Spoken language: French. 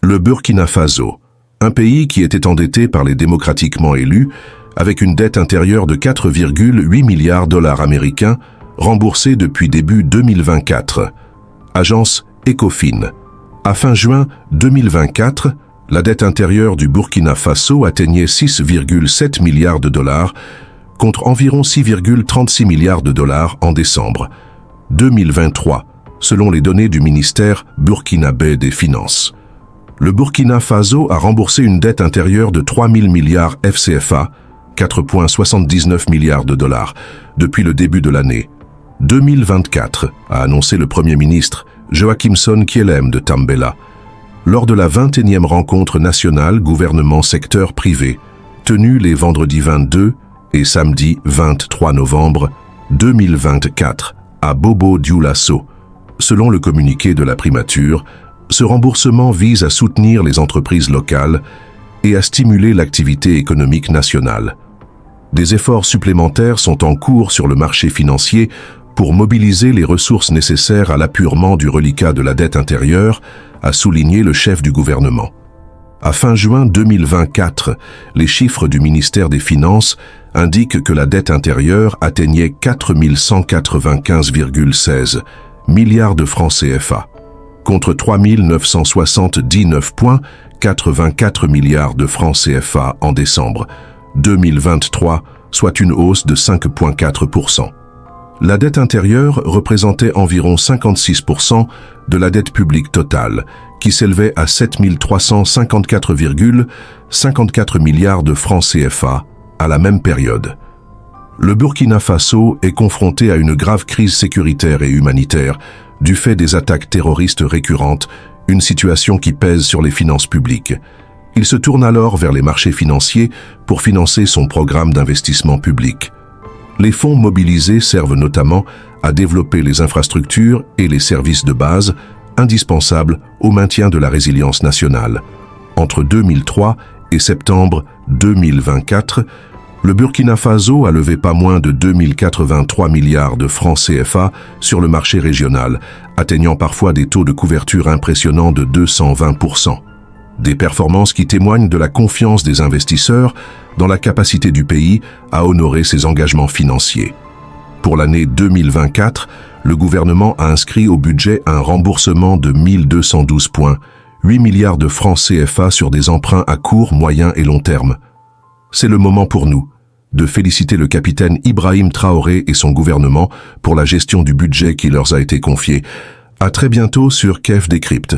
Le Burkina Faso, un pays qui était endetté par les démocratiquement élus, avec une dette intérieure de 4,8 milliards de dollars américains, remboursée depuis début 2024. Agence Ecofin. À fin juin 2024, la dette intérieure du Burkina Faso atteignait 6,7 milliards de dollars, contre environ 6,36 milliards de dollars en décembre 2023, selon les données du ministère burkinabé des Finances. Le Burkina Faso a remboursé une dette intérieure de 3 000 milliards FCFA, 4,79 milliards de dollars, depuis le début de l'année 2024, a annoncé le Premier ministre Joachimson Kielem de Tambela, lors de la 21e rencontre nationale gouvernement-secteur privé, tenue les vendredis 22 et samedi 23 novembre 2024 à Bobo-Dioulasso. Selon le communiqué de la primature, ce remboursement vise à soutenir les entreprises locales et à stimuler l'activité économique nationale. Des efforts supplémentaires sont en cours sur le marché financier pour mobiliser les ressources nécessaires à l'apurement du reliquat de la dette intérieure, a souligné le chef du gouvernement. À fin juin 2024, les chiffres du ministère des Finances indiquent que la dette intérieure atteignait 4 195,16 milliards de francs CFA, contre 3 979,84 milliards de francs CFA en décembre 2023, soit une hausse de 5,4%. La dette intérieure représentait environ 56% de la dette publique totale, qui s'élevait à 7 354,54 milliards de francs CFA à la même période. Le Burkina Faso est confronté à une grave crise sécuritaire et humanitaire du fait des attaques terroristes récurrentes, une situation qui pèse sur les finances publiques. Il se tourne alors vers les marchés financiers pour financer son programme d'investissement public. Les fonds mobilisés servent notamment à développer les infrastructures et les services de base indispensables au maintien de la résilience nationale. Entre 2003 et septembre 2024, le Burkina Faso a levé pas moins de 2083 milliards de francs CFA sur le marché régional, atteignant parfois des taux de couverture impressionnants de 220%. Des performances qui témoignent de la confiance des investisseurs dans la capacité du pays à honorer ses engagements financiers. Pour l'année 2024, le gouvernement a inscrit au budget un remboursement de 1212,8 milliards de francs CFA sur des emprunts à court, moyen et long terme. C'est le moment pour nous de féliciter le capitaine Ibrahim Traoré et son gouvernement pour la gestion du budget qui leur a été confié. À très bientôt sur KEF Décrypte.